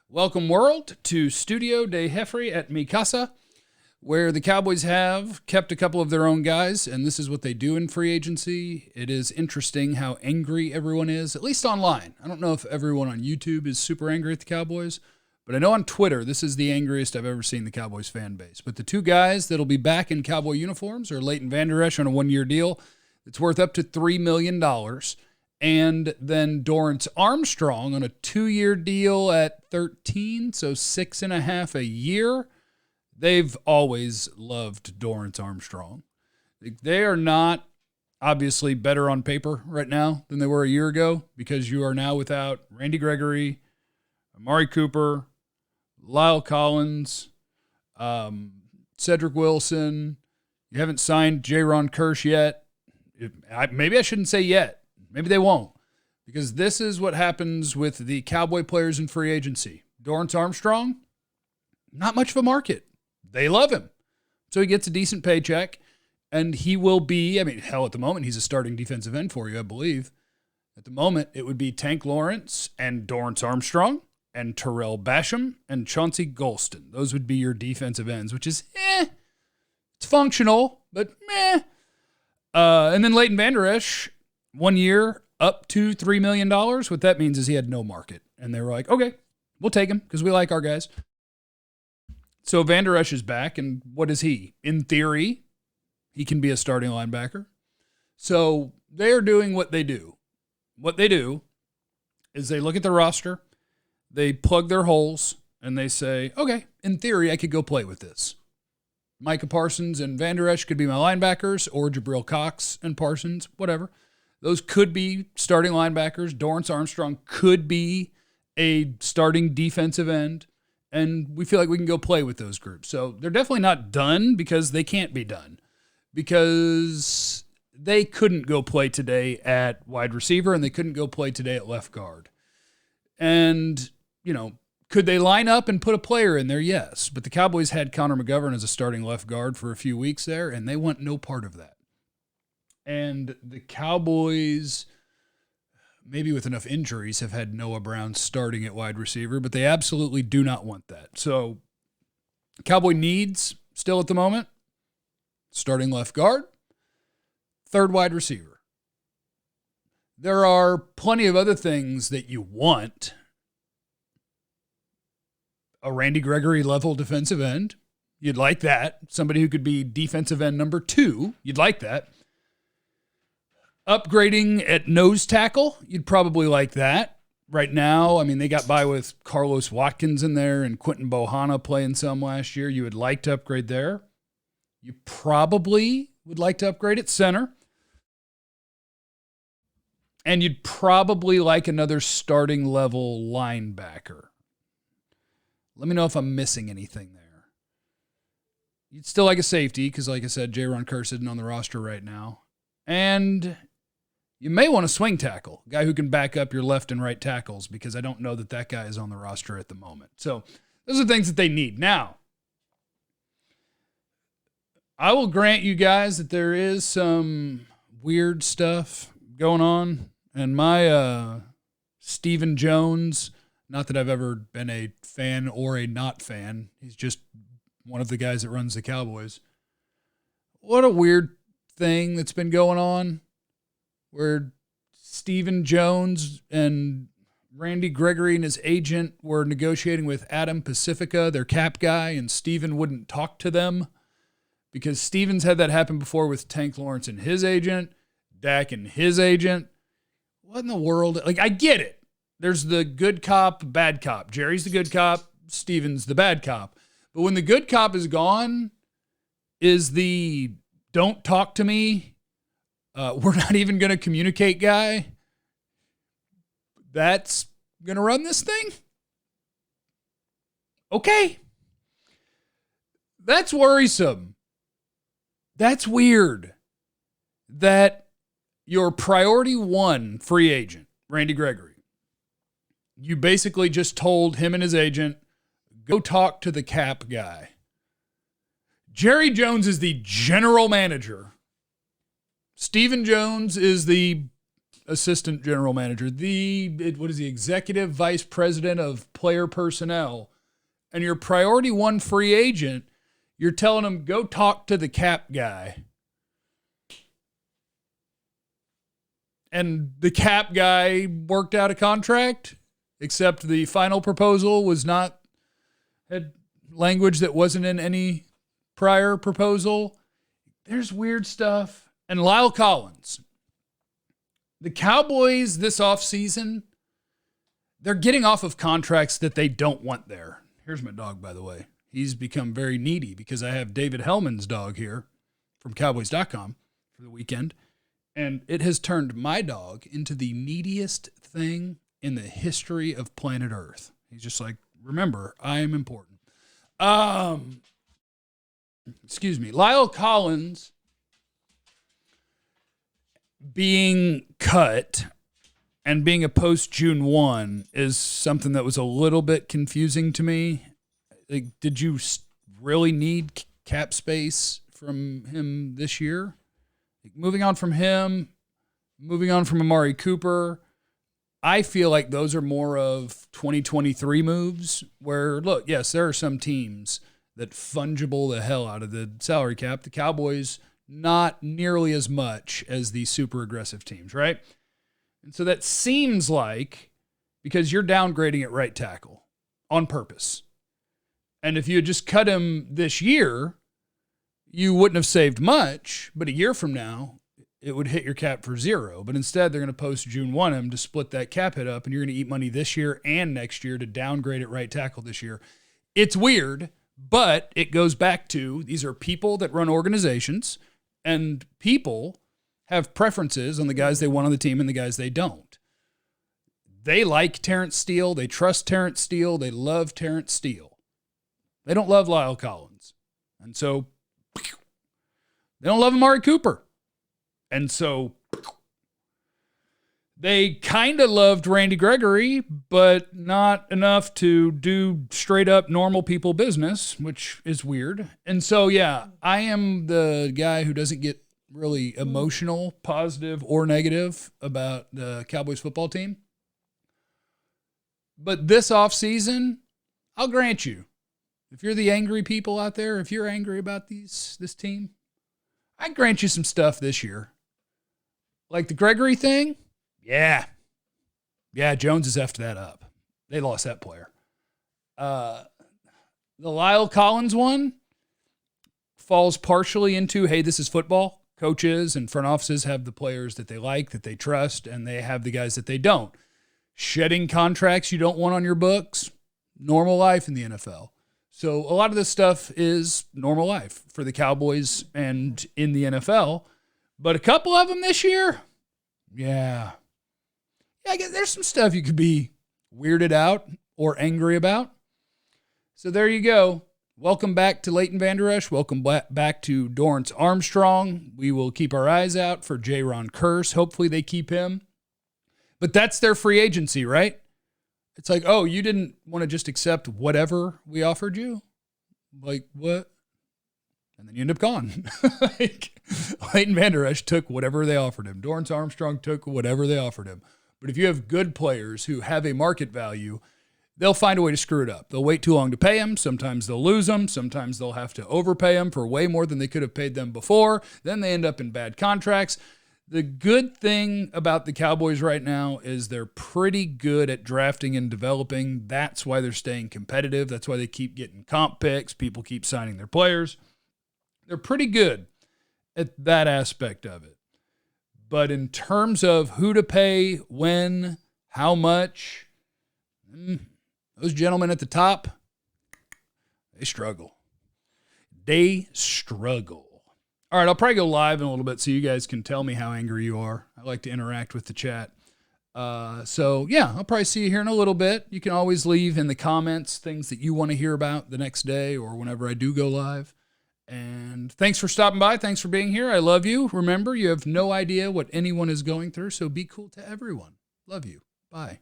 Welcome, world, to Studio de Jeffrey at Mi Casa, where the Cowboys have kept a couple of their own guys, and this is what they do in free agency. It is interesting how angry everyone is, at least online. I don't know if everyone on YouTube is super angry at the Cowboys, but I know on Twitter, this is the angriest I've ever seen the Cowboys fan base. But the two guys that'll be back in Cowboy uniforms are Leighton, Vander, Esch on a one-year deal. It's worth up to $3 million. And then Dorance Armstrong on a 2-year deal at 13, so 6.5 a year. They've always loved Dorance Armstrong. They are not obviously better on paper right now than they were a year ago because you are now without Randy Gregory, Amari Cooper, Lyle Collins, Cedric Wilson. You haven't signed Jaron Kearse yet. Maybe I shouldn't say yet. Maybe they won't, because this is what happens with the Cowboy players in free agency. Dorance Armstrong, not much of a market. They love him. So he gets a decent paycheck, and he will be, at the moment, he's a starting defensive end for you, I believe. At the moment, it would be Tank Lawrence and Dorance Armstrong and Terrell Basham and Chauncey Golston. Those would be your defensive ends, which is, it's functional, but meh. And then Leighton Vander Esch, 1 year, up to $3 million. What that means is he had no market. And they were like, okay, we'll take him because we like our guys. So Vander Esch is back, and what is he? In theory, he can be a starting linebacker. So they're doing what they do. What they do is they look at the roster, they plug their holes, and they say, okay, in theory, I could go play with this. Micah Parsons and Vander Esch could be my linebackers, or Jabril Cox and Parsons, whatever. Those could be starting linebackers. Dorance Armstrong could be a starting defensive end. And we feel like we can go play with those groups. So they're definitely not done because they can't be done. Because they couldn't go play today at wide receiver and they couldn't go play today at left guard. And, could they line up and put a player in there? Yes. But the Cowboys had Connor McGovern as a starting left guard for a few weeks there, and they want no part of that. And the Cowboys, maybe with enough injuries, have had Noah Brown starting at wide receiver, but they absolutely do not want that. So Cowboy needs, still at the moment, starting left guard, third wide receiver. There are plenty of other things that you want. A Randy Gregory level defensive end. You'd like that. Somebody who could be defensive end number 2. You'd like that. Upgrading at nose tackle, you'd probably like that. Right now, they got by with Carlos Watkins in there and Quentin Bohanna playing some last year. You would like to upgrade there. You probably would like to upgrade at center. And you'd probably like another starting level linebacker. Let me know if I'm missing anything there. You'd still like a safety because, like I said, Jaron Kearse isn't on the roster right now. And you may want a swing tackle, a guy who can back up your left and right tackles, because I don't know that guy is on the roster at the moment. So those are things that they need. Now, I will grant you guys that there is some weird stuff going on. And my Stephen Jones, not that I've ever been a fan or a not fan, he's just one of the guys that runs the Cowboys. What a weird thing that's been going on, where Stephen Jones and Randy Gregory and his agent were negotiating with Adam Pacifica, their cap guy, and Stephen wouldn't talk to them because Stephen's had that happen before with Tank Lawrence and his agent, Dak and his agent. What in the world? I get it. There's the good cop, bad cop. Jerry's the good cop, Stephen's the bad cop. But when the good cop is gone, is the don't talk to me, we're not even going to communicate guy that's going to run this thing? Okay. That's worrisome. That's weird that your priority one free agent, Randy Gregory, you basically just told him and his agent, go talk to the cap guy. Jerry Jones is the general manager. Stephen Jones is the assistant general manager, what is the executive vice president of player personnel, and your priority one free agent, you're telling him, go talk to the cap guy. And the cap guy worked out a contract, except the final proposal had language that wasn't in any prior proposal. There's weird stuff. And Lyle Collins. The Cowboys this offseason, they're getting off of contracts that they don't want there. Here's my dog, by the way. He's become very needy because I have David Hellman's dog here from Cowboys.com for the weekend. And it has turned my dog into the neediest thing in the history of planet Earth. He's just like, remember, I am important. Excuse me. Lyle Collins being cut and being a post-June 1 is something that was a little bit confusing to me. Like, did you really need cap space from him this year? Like, moving on from him, moving on from Amari Cooper, I feel like those are more of 2023 moves where, look, yes, there are some teams that fungible the hell out of the salary cap. The Cowboys, not nearly as much as the super aggressive teams, right? And so that seems like because you're downgrading at right tackle on purpose. And if you had just cut him this year, you wouldn't have saved much, but a year from now, it would hit your cap for zero. But instead, they're going to post June 1 him to split that cap hit up, and you're going to eat money this year and next year to downgrade at right tackle this year. It's weird, but it goes back to these are people that run organizations, and people have preferences on the guys they want on the team and the guys they don't. They like Terrence Steele. They trust Terrence Steele. They love Terrence Steele. They don't love Lyle Collins. And so they don't love Amari Cooper. And so they kind of loved Randy Gregory, but not enough to do straight up normal people business, which is weird. And so, yeah, I am the guy who doesn't get really emotional, positive or negative about the Cowboys football team. But this offseason, I'll grant you, if you're the angry people out there, if you're angry about this team, I grant you some stuff this year. Like the Gregory thing, yeah, Jones has effed that up. They lost that player. The Lyle Collins one falls partially into, hey, this is football. Coaches and front offices have the players that they like, that they trust, and they have the guys that they don't. Shedding contracts you don't want on your books, normal life in the NFL. So a lot of this stuff is normal life for the Cowboys and in the NFL. But a couple of them this year, yeah, I guess there's some stuff you could be weirded out or angry about. So there you go. Welcome back to Leighton, Vander, Esch. Welcome back to Dorance Armstrong. We will keep our eyes out for Jaron Kearse. Hopefully they keep him. But that's their free agency, right? It's like, oh, you didn't want to just accept whatever we offered you? Like, what? And then you end up gone. Like, Leighton Vander Esch took whatever they offered him. Dorance Armstrong took whatever they offered him. But if you have good players who have a market value, they'll find a way to screw it up. They'll wait too long to pay them. Sometimes they'll lose them. Sometimes they'll have to overpay them for way more than they could have paid them before. Then they end up in bad contracts. The good thing about the Cowboys right now is they're pretty good at drafting and developing. That's why they're staying competitive. That's why they keep getting comp picks. People keep signing their players. They're pretty good at that aspect of it. But in terms of who to pay, when, how much, those gentlemen at the top, they struggle. All right, I'll probably go live in a little bit so you guys can tell me how angry you are. I like to interact with the chat. So, yeah, I'll probably see you here in a little bit. You can always leave in the comments things that you want to hear about the next day or whenever I do go live. And thanks for stopping by. Thanks for being here. I love you. Remember, you have no idea what anyone is going through, so be cool to everyone. Love you. Bye.